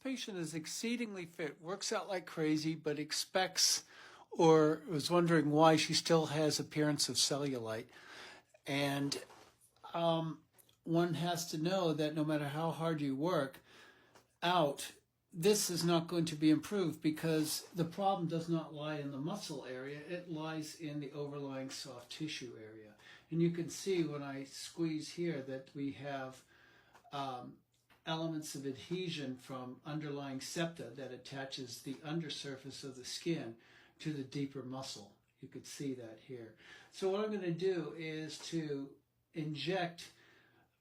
patient is exceedingly fit, works out like crazy, but expects or was wondering why she still has appearance of cellulite. And one has to know that no matter how hard you work out, this is not going to be improved because the problem does not lie in the muscle area, it lies in the overlying soft tissue area. And you can see when I squeeze here that we have elements of adhesion from underlying septa that attaches the undersurface of the skin to the deeper muscle. You could see that here. So what I'm going to do is to inject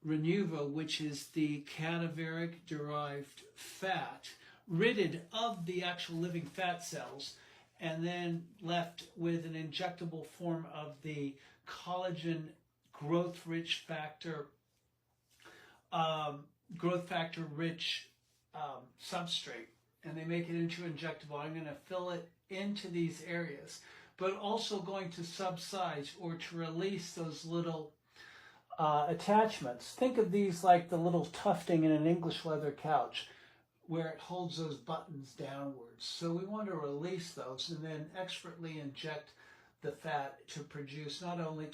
Renuva, which is the cadaveric derived fat, ridded of the actual living fat cells, and then left with an injectable form of the collagen growth factor rich substrate, and they make it into injectable. I'm going to fill it into these areas, but also going to subcise or to release those little attachments. Think of these like the little tufting in an English leather couch where it holds those buttons downwards. So we want to release those and then expertly inject the fat to produce not only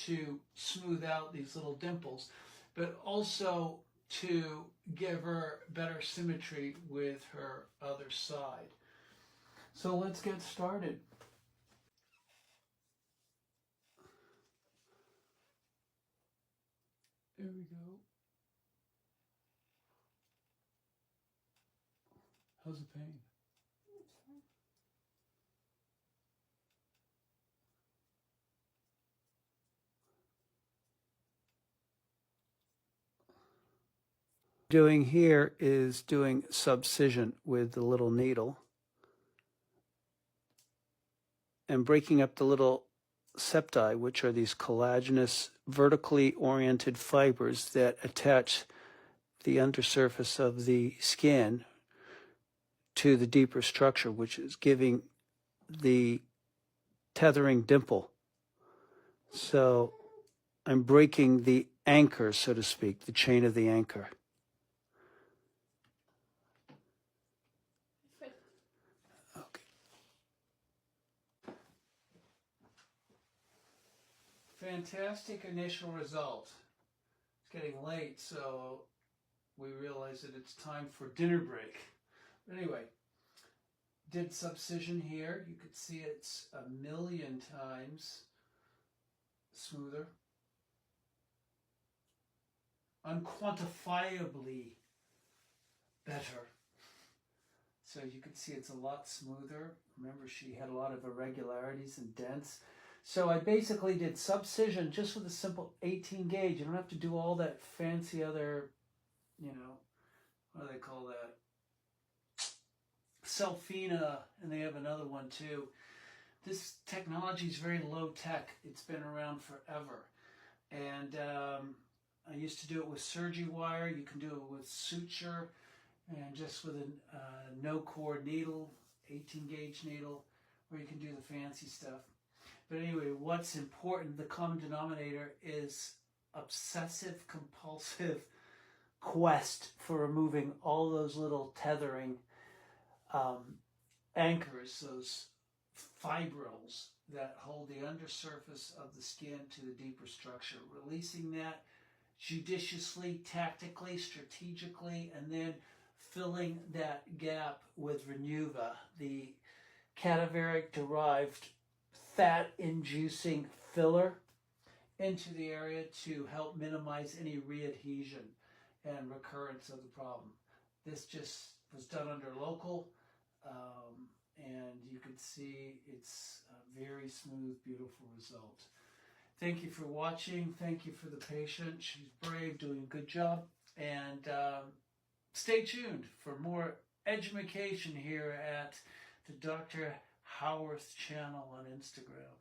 to smooth out these little dimples, but also to give her better symmetry with her other side. So let's get started. There we go. How's the pain? It's fine. Doing here is doing subcision with the little needle and breaking up the little septi, which are these collagenous, vertically oriented fibers that attach the undersurface of the skin to the deeper structure, which is giving the tethering dimple. So I'm breaking the anchor, so to speak, the chain of the anchor. Okay. Fantastic initial result. It's getting late, so we realize that it's time for dinner break. But anyway, did subcision here. You could see it's 1,000,000 times smoother. Unquantifiably better. So you can see it's a lot smoother. Remember, she had a lot of irregularities and dents. So I basically did subcision just with a simple 18 gauge. You don't have to do all that fancy other, what do they call that? Cellfina, and they have another one too. This technology is very low tech. It's been around forever. And I used to do it with surgery wire. You can do it with suture and just with a NOKOR needle, 18 gauge needle, or you can do the fancy stuff. But anyway, what's important, the common denominator is obsessive compulsive quest for removing all those little tethering anchors, those fibrils that hold the undersurface of the skin to the deeper structure. Releasing that judiciously, tactically, strategically, and then filling that gap with Renuva, the cadaveric-derived fat-inducing filler into the area to help minimize any readhesion and recurrence of the problem. This just was done under local, and you can see it's a very smooth, beautiful result. Thank you for watching. Thank you for the patient. She's brave, doing a good job. And stay tuned for more edumacation here at the Dr. Haworth channel on Instagram.